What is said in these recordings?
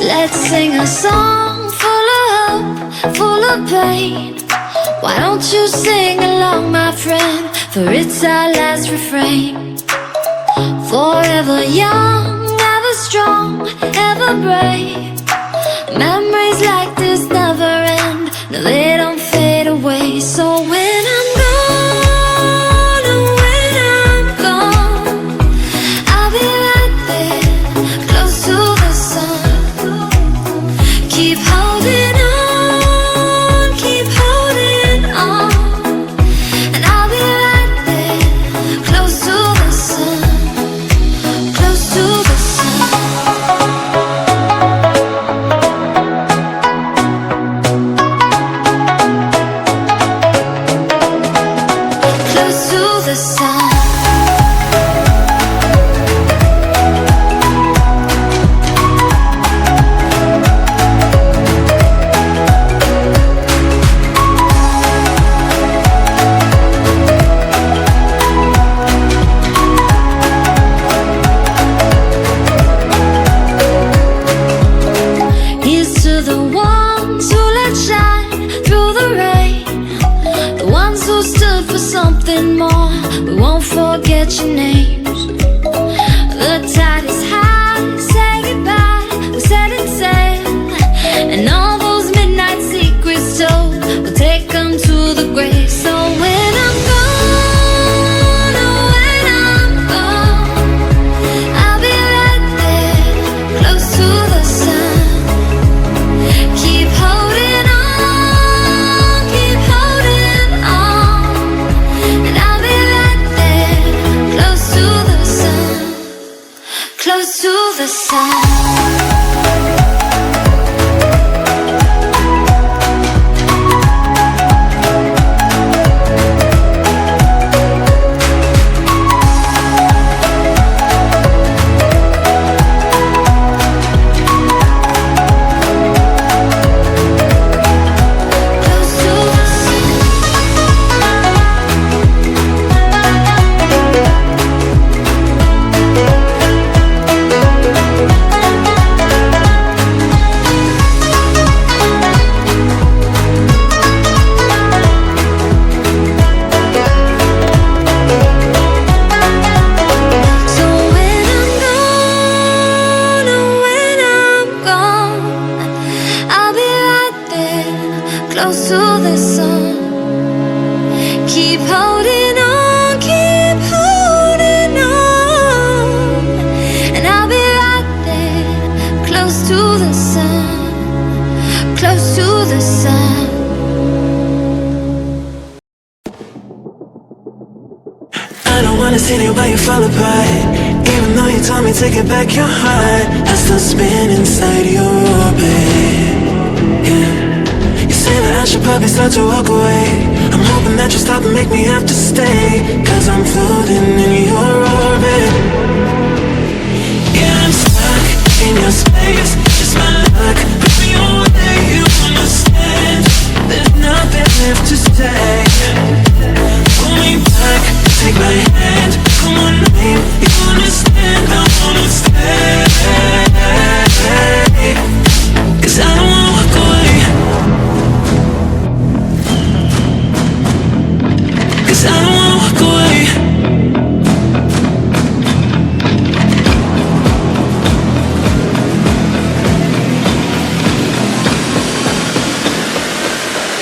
Let's sing a song full of hope, full of pain. Why don't you sing along, my friend? For it's our last refrain. Forever young, ever strong, ever brave. Memories like this never end. No, they don't fade away. So when I'm gone, oh, when I'm gone, I'll be right there, close to the sun. Keep holding on, keep holding on. And I'll be right there, close to the sun, close to the sun. Close to the sun. Here's to the ones who let shine through the rain, the ones who stood for something more. We won't forget your names. The tide is high, say goodbye, we're setting sail. And all those midnight secrets told, we'll take them to the grave. So when I'm gone, oh, when I'm gone, I'll be right there, close to the sun. Keep holding on, keep holding on. And I'll be right there, close to the sun, close to the sun. So when I'm gone, oh, when I'm gone, I'll be right there, close to the sun. Keep holding on, keep holding on. And I'll be right there, close to the sun, close to the sun. I don't wanna see you while you fall apart. Even though you told me to get back your heart, I still spin inside your orbit. Yeah. You say that I should probably start to walk away. I'm hoping that you stop and make me have to stay, 'cause I'm floating in your orbit. Yeah, I'm stuck in your space. It's my luck. Put me away, you understand. There's nothing left to say. Pull me back, take my hand. Come on, babe, you understand. I wanna stay, 'cause I don't wanna walk away. 'Cause I don't wanna walk away.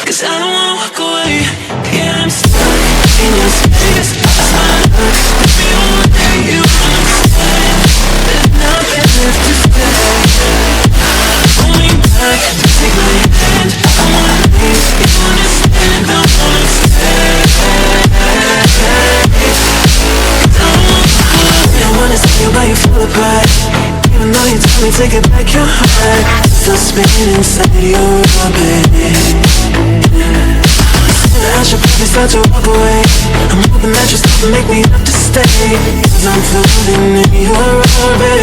'Cause I don't wanna walk away. Yeah, I'm stuck in your space. It's my luck. Let me away, you understand. There's nothing left to say. Pull me back, take my hand. I wanna leave, you understand. I wanna stay. 'Cause I don't wanna walk away. I wanna see you while you fall apart. Even though you told me to get back your heart, still spinning inside your orbit. I should probably start to walk away. I'm hoping that you stop and make me have to stay, 'cause I'm floating in your orbit.